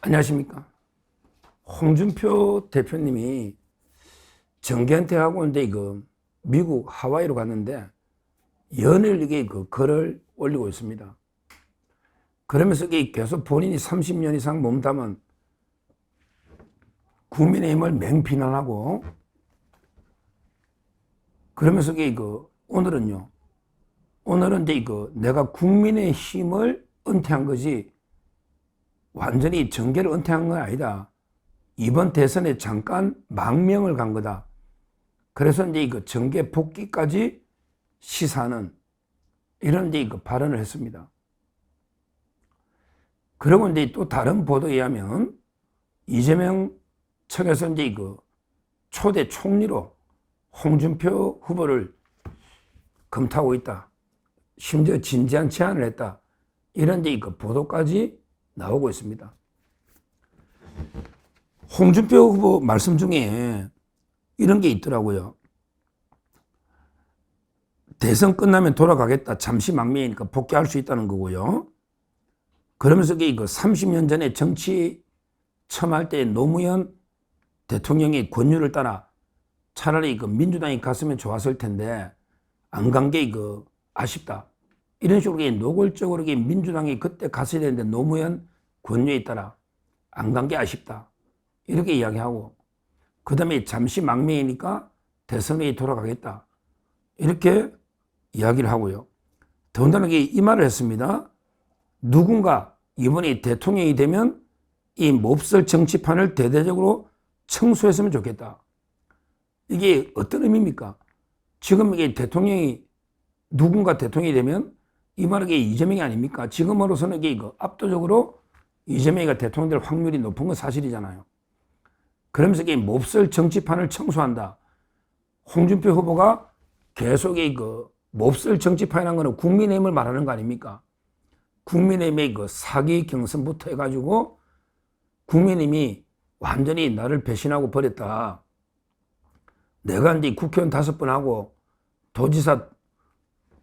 안녕하십니까. 홍준표 대표님이 정계한테하고 이제 미국 하와이로 갔는데 연일 이게 글을 올리고 있습니다. 그러면서 이게 계속 본인이 30년 이상 몸담은 국민의힘을 맹비난하고, 그러면서 이게 오늘은 이제 내가 국민의힘을 은퇴한 거지 완전히 정계를 은퇴한 건 아니다. 이번 대선에 잠깐 망명을 간 거다. 그래서 이제 정계 복귀까지 시사하는 이런 이제 발언을 했습니다. 그리고 이제 또 다른 보도에 의하면 이재명 측에서 이제 초대 총리로 홍준표 후보를 검토하고 있다. 심지어 진지한 제안을 했다. 이런 이제 보도까지 나오고 있습니다. 홍준표 후보 말씀 중에 이런 게 있더라고요. 대선 끝나면 돌아가겠다. 잠시 망명이니까 복귀할 수 있다는 거고요. 그러면서 30년 전에 정치 처음 할 때 노무현 대통령의 권유를 따라 차라리 민주당이 갔으면 좋았을 텐데 안 간 게 아쉽다. 이런 식으로 노골적으로 민주당이 그때 갔어야 되는데 노무현 권유에 따라 안 간 게 아쉽다. 이렇게 이야기하고, 그 다음에 잠시 망명이니까 대선에 돌아가겠다. 이렇게 이야기를 하고요. 더군다나 이 말을 했습니다. 누군가 이번에 대통령이 되면 이 몹쓸 정치판을 대대적으로 청소했으면 좋겠다. 이게 어떤 의미입니까? 지금 이게 누군가 대통령이 되면 이 말은 이재명이 아닙니까? 지금으로서는 이게 압도적으로 이재명이가 대통령 될 확률이 높은 건 사실이잖아요. 그러면서 이게 몹쓸 정치판을 청소한다. 홍준표 후보가 계속 몹쓸 정치판이라는 거는 국민의힘을 말하는 거 아닙니까? 국민의힘의 사기 경선부터 해가지고 국민의힘이 완전히 나를 배신하고 버렸다. 내가 이제 국회의원 5번 하고 도지사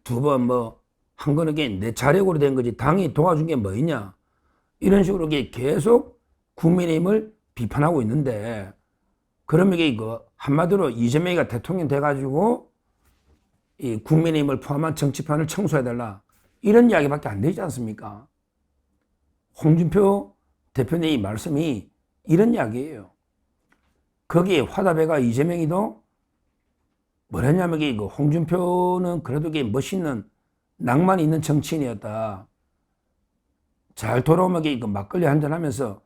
2번 한 거는 내 자력으로 된 거지 당이 도와준 게 뭐 있냐. 이런 식으로 계속 국민의힘을 비판하고 있는데, 그러면 한마디로 이재명이가 대통령 돼가지고 이 국민의힘을 포함한 정치판을 청소해달라. 이런 이야기밖에 안 되지 않습니까? 홍준표 대표님의 말씀이 이런 이야기예요. 거기에 화답해가 이재명이도 뭐랬냐면 홍준표는 그래도 멋있는 낭만 있는 정치인이었다. 잘 돌아오면 막걸리 한잔 하면서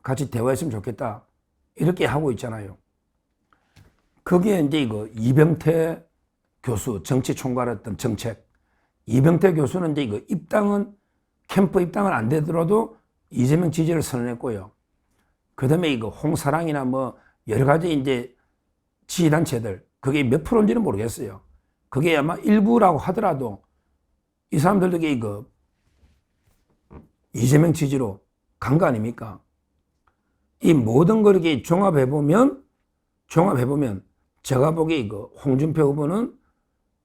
같이 대화했으면 좋겠다. 이렇게 하고 있잖아요. 거기에 이제 이병태 교수, 정치 총괄했던 정책. 이병태 교수는 이제 캠프 입당은 안 되더라도 이재명 지지를 선언했고요. 그 다음에 홍사랑이나 여러 가지 이제 지지단체들, 그게 몇 프로인지는 모르겠어요. 그게 아마 일부라고 하더라도 이 사람들도 이재명 지지로 간 거 아닙니까? 이 모든 걸 이렇게 종합해보면 제가 보기에 홍준표 후보는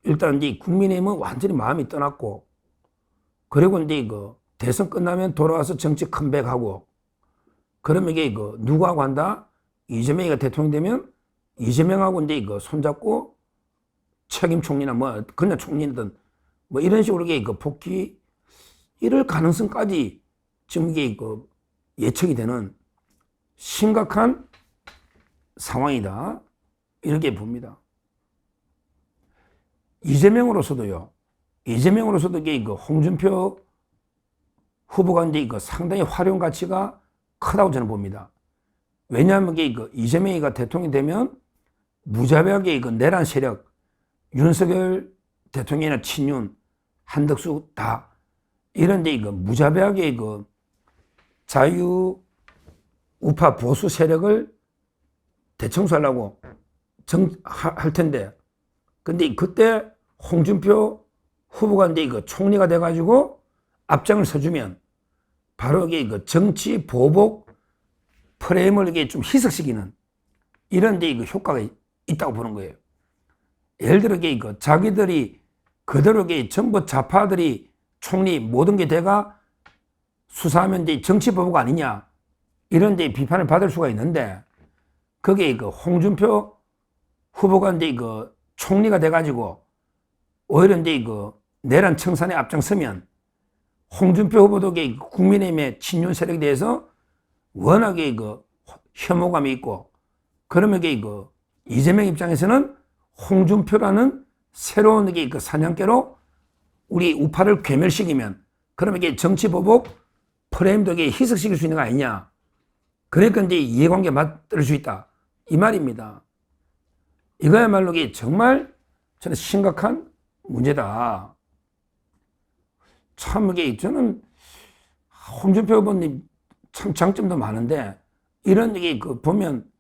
일단 이제 국민의힘은 완전히 마음이 떠났고, 그리고 이제 대선 끝나면 돌아와서 정치 컴백하고, 그러면 이게 누구하고 한다? 이재명이가 대통령 되면 이재명하고 이제 손잡고 책임 총리나 그냥 총리든 이런 식으로 복귀 이럴 가능성까지 지금 이게 예측이 되는 심각한 상황이다. 이렇게 봅니다. 이재명으로서도 이게 홍준표 후보가 이제 상당히 활용 가치가 크다고 저는 봅니다. 왜냐하면 이재명이가 대통령이 되면 무자비하게 내란 세력, 윤석열 대통령이나 친윤, 한덕수 다 이런 데 무자비하게 자유 우파 보수 세력을 대청소하려고 할 텐데, 근데 그때 홍준표 후보가 이제 총리가 돼가지고 앞장을 서주면 바로 이게 정치 보복 프레임을 이게 좀 희석시키는 이런 데 효과가 있다고 보는 거예요. 예를 들어 자기들이 그대로 전부 좌파들이 총리 모든 게 돼가 수사하면 이제 정치 보복 아니냐. 이런 이제 비판을 받을 수가 있는데, 거기에 그 홍준표 후보가 이제 그 총리가 돼가지고 오히려 이제 그 내란 청산에 앞장서면 홍준표 후보도 국민의힘의 친윤 세력에 대해서 워낙에 그 혐오감이 있고, 그러면 그 이재명 입장에서는 홍준표라는 새로운 그 사냥개로 우리 우파를 괴멸시키면, 그러면 이게 정치보복 프레임도 희석시킬 수 있는 거 아니냐. 그러니까 이제 이해관계 맞들 수 있다, 이 말입니다. 이거야말로 정말 저는 심각한 문제다. 참 이게 저는 홍준표 후보님 참 장점도 많은데 이런 게 보면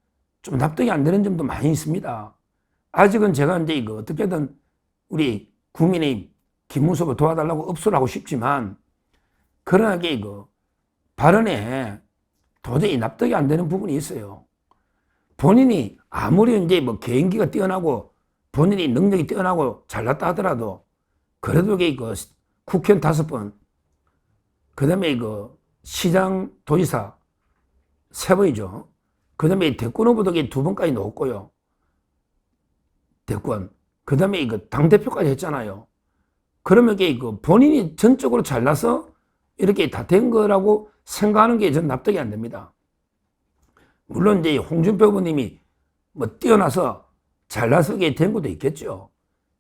좀 납득이 안 되는 점도 많이 있습니다. 아직은 제가 이제 어떻게든 우리 국민의 김문수 후보 도와달라고 업소를 하고 싶지만, 그러나 발언에 도저히 납득이 안 되는 부분이 있어요. 본인이 아무리 이제 개인기가 뛰어나고 본인이 능력이 뛰어나고 잘났다 하더라도, 그래도 국회의원 5번, 그 다음에 시장, 도지사 3번이죠. 그 다음에 대권 후보도 2번까지 넣었고요. 대권. 그 다음에 당대표까지 했잖아요. 그러면 본인이 전적으로 잘나서 이렇게 다 된 거라고 생각하는 게 전 납득이 안 됩니다. 물론 이제 홍준표 후보님이 뛰어나서 잘나서 된 것도 있겠죠.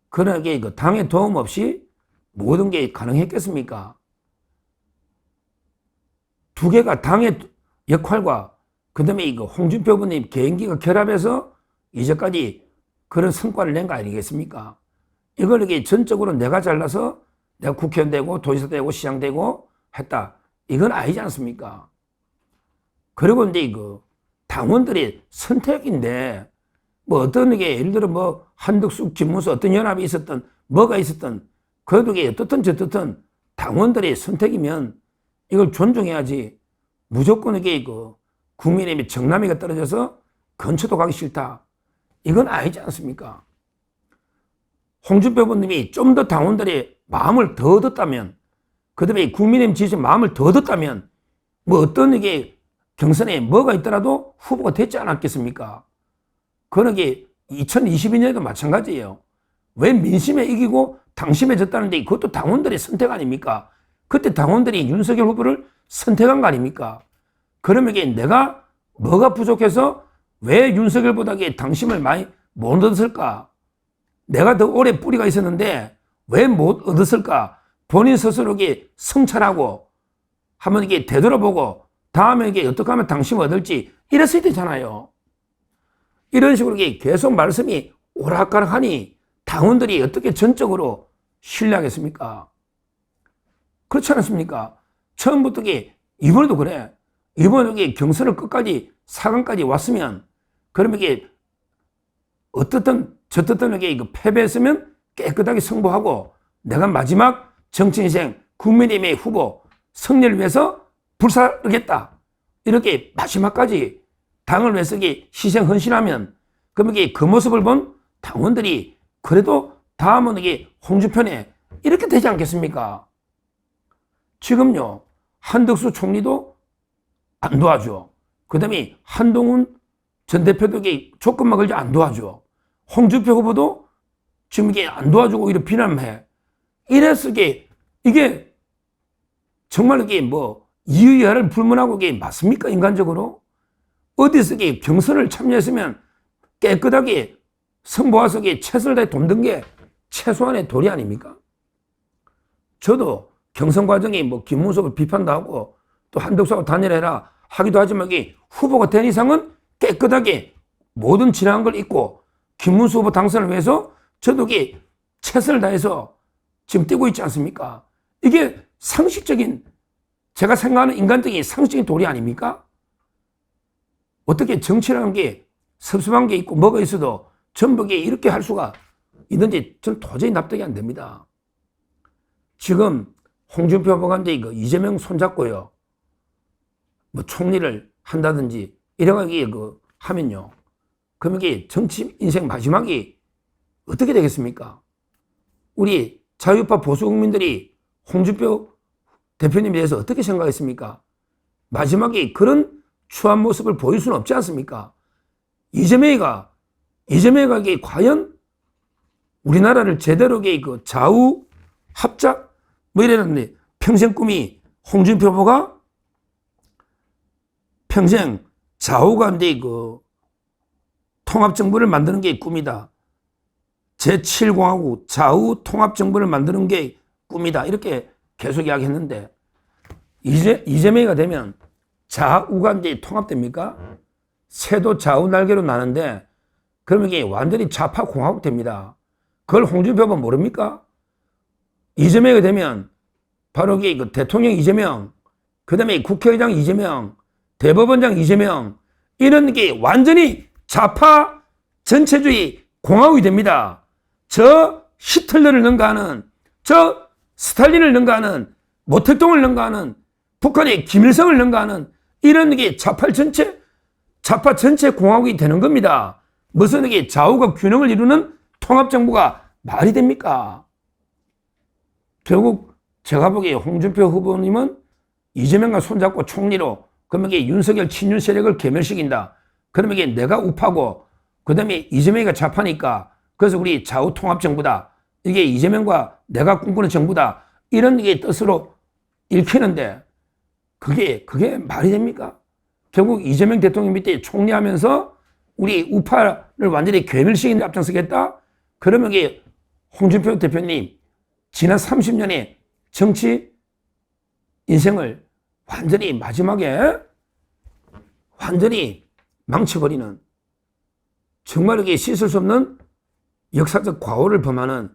그러나 당의 도움 없이 모든 게 가능했겠습니까? 두 개가 당의 역할과 그 다음에 홍준표 후보님 개인기가 결합해서 이제까지 그런 성과를 낸 거 아니겠습니까? 이걸 전적으로 내가 잘나서 내가 국회의원 되고 도지사 되고 시장 되고 했다, 이건 아니지 않습니까? 그리고 이제 당원들의 선택인데, 어떤 예를 들어 한덕수, 김문수 어떤 연합이 있었던 뭐가 있었던, 그래도 어떻든 저떻든 당원들의 선택이면 이걸 존중해야지. 무조건 국민의힘의 정남이가 떨어져서 근처도 가기 싫다, 이건 아니지 않습니까? 홍준표 후보님이 좀 더 당원들의 마음을 더 얻었다면, 그 다음에 국민의힘 지지자 마음을 더 얻었다면, 어떤 경선에 뭐가 있더라도 후보가 됐지 않았겠습니까? 그런 게 2022년에도 마찬가지예요. 왜 민심에 이기고 당심에 졌다는데 그것도 당원들의 선택 아닙니까? 그때 당원들이 윤석열 후보를 선택한 거 아닙니까? 그러면 내가 뭐가 부족해서 왜 윤석열보다 당심을 많이 못 얻었을까? 내가 더 오래 뿌리가 있었는데 왜 못 얻었을까? 본인 스스로 성찰하고 한번 되돌아보고 다음에 어떻게 하면 당심을 얻을지 이랬어야 되잖아요. 이런 식으로 계속 말씀이 오락가락하니 당원들이 어떻게 전적으로 신뢰하겠습니까? 그렇지 않습니까? 처음부터 이번에도 그래. 이번에 경선을 끝까지 4강까지 왔으면, 그러면 어떻든 저떻든 패배했으면 깨끗하게 승부하고 내가 마지막 정치인생 국민의힘의 후보 승리를 위해서 불사르겠다, 이렇게 마지막까지 당을 위해서 희생 헌신하면, 그러면 그 모습을 본 당원들이 그래도 다음은 홍준표네, 이렇게 되지 않겠습니까? 지금요, 한덕수 총리도 안 도와줘. 그 다음에 한동훈 전 대표도 조건만 걸지 안 도와줘. 홍준표 후보도 지금 안 도와주고 오히려 비난해. 이래서 이게 정말 이의야를 불문하고 맞습니까? 인간적으로? 어디서 경선을 참여했으면 깨끗하게 선보아서 최선을 다해 돕는 게 최소한의 도리 아닙니까? 저도 경선 과정에 김문수 후보 비판도 하고 또 한덕수하고 단일해라 하기도 하지만 후보가 된 이상은 깨끗하게 모든 지나간 걸 잊고 김문수 후보 당선을 위해서 저도 최선을 다해서 지금 뛰고 있지 않습니까? 이게 상식적인, 제가 생각하는 인간적인 상식적인 도리 아닙니까? 어떻게 정치라는 게 섭섭한 게 있고 뭐가 있어도 전부 이렇게 할 수가 있는지 저는 도저히 납득이 안 됩니다. 지금 홍준표 후보가 이제 이재명 손잡고요, 총리를 한다든지 이래가지고 하면요, 그럼 정치 인생 마지막이 어떻게 되겠습니까? 우리 자유파 보수 국민들이 홍준표 대표님에 대해서 어떻게 생각했습니까? 마지막에 그런 추한 모습을 보일 수는 없지 않습니까? 이재명이가 이게 과연 우리나라를 제대로 그 좌우 합작 뭐 이랬는데 평생 꿈이 홍준표 후보가 평생 좌우간대 그 통합정부를 만드는 게 꿈이다. 제7공화국 좌우 통합정부를 만드는 게 꿈이다. 이렇게 계속 이야기했는데 이재명이가 되면 좌우간대 통합됩니까? 새도 좌우 날개로 나는데 그러면 이게 완전히 좌파 공화국 됩니다. 그걸 홍준표 후보 모릅니까? 이재명이 되면 바로 이게 그 대통령 이재명, 그 다음에 국회의장 이재명, 대법원장 이재명, 이런 게 완전히 좌파 전체주의 공화국이 됩니다. 저 히틀러를 능가하는, 저 스탈린을 능가하는, 모택동을 능가하는, 북한의 김일성을 능가하는 이런 게 좌파 전체 공화국이 되는 겁니다. 무슨 이게 좌우가 균형을 이루는 통합정부가 말이 됩니까? 결국 제가 보기에 홍준표 후보님은 이재명과 손잡고 총리로 그러면 이게 윤석열 친윤 세력을 괴멸시킨다. 그러면 이게 내가 우파고 그 다음에 이재명이가 좌파니까 그래서 우리 좌우 통합정부다. 이게 이재명과 내가 꿈꾸는 정부다. 이런 게 뜻으로 읽히는데 그게 말이 됩니까? 결국 이재명 대통령 밑에 총리하면서 우리 우파를 완전히 괴멸시키는 데 앞장서겠다? 그러면 이게 홍준표 대표님 지난 30년의 정치 인생을 완전히 마지막에 완전히 망쳐버리는 정말 이게 씻을 수 없는 역사적 과오를 범하는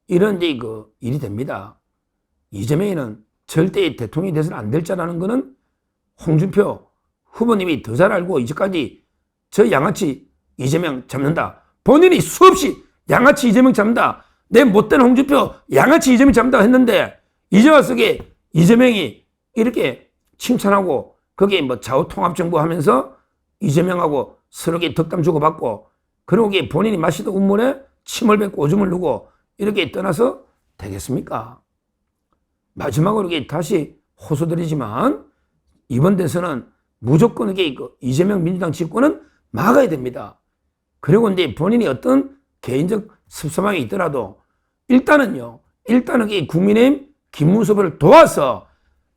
이런 그 일이 됩니다. 이재명이는 절대 대통령이 돼서는 안 될 자라는 거는 홍준표 후보님이 더 잘 알고 이제까지 저 양아치 이재명 잡는다. 본인이 수없이 양아치 이재명 잡는다. 내 못된 홍준표 양아치 이재명 잡는다 했는데 이제 와서 이재명이 이렇게 칭찬하고 거기에 뭐 좌우통합정부 하면서 이재명하고 서로 덕담 주고받고 그리고 본인이 마시던 운물에 침을 뱉고 오줌을 누고 이렇게 떠나서 되겠습니까? 마지막으로 다시 호소드리지만 이번 대선은 무조건 이재명 민주당 집권은 막아야 됩니다. 그리고 이제 본인이 어떤 개인적 섭섭함이 있더라도 일단은 국민의힘 김문수를 도와서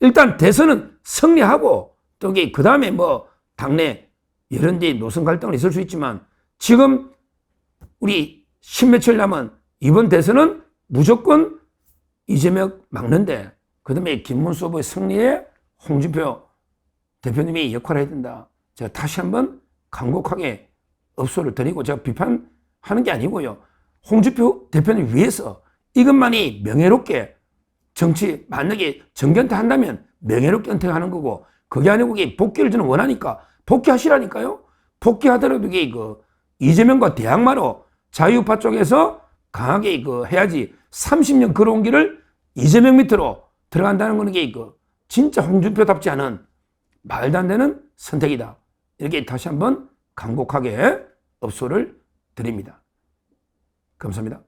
일단 대선은 승리하고 또 그 다음에 뭐 당내 이런 데 노선 갈등은 있을 수 있지만 지금 우리 십몇칠 남은 이번 대선은 무조건 이재명 막는데 그 다음에 김문수 후보의 승리에 홍준표 대표님이 역할을 해야 된다. 제가 다시 한번 간곡하게 업소를 드리고 제가 비판하는 게 아니고요. 홍준표 대표님 위해서 이것만이 명예롭게 정치 만약에 정견퇴 한다면 명예롭게 은퇴하는 거고 그게 아니고 복귀를 저는 원하니까 복귀하시라니까요. 복귀하더라도 이재명과 대항마로 자유우파 쪽에서 강하게 해야지 30년 걸어온 길을 이재명 밑으로 들어간다는 거는 진짜 홍준표답지 않은 말도 안 되는 선택이다. 이렇게 다시 한번 간곡하게 업소를 드립니다. 감사합니다.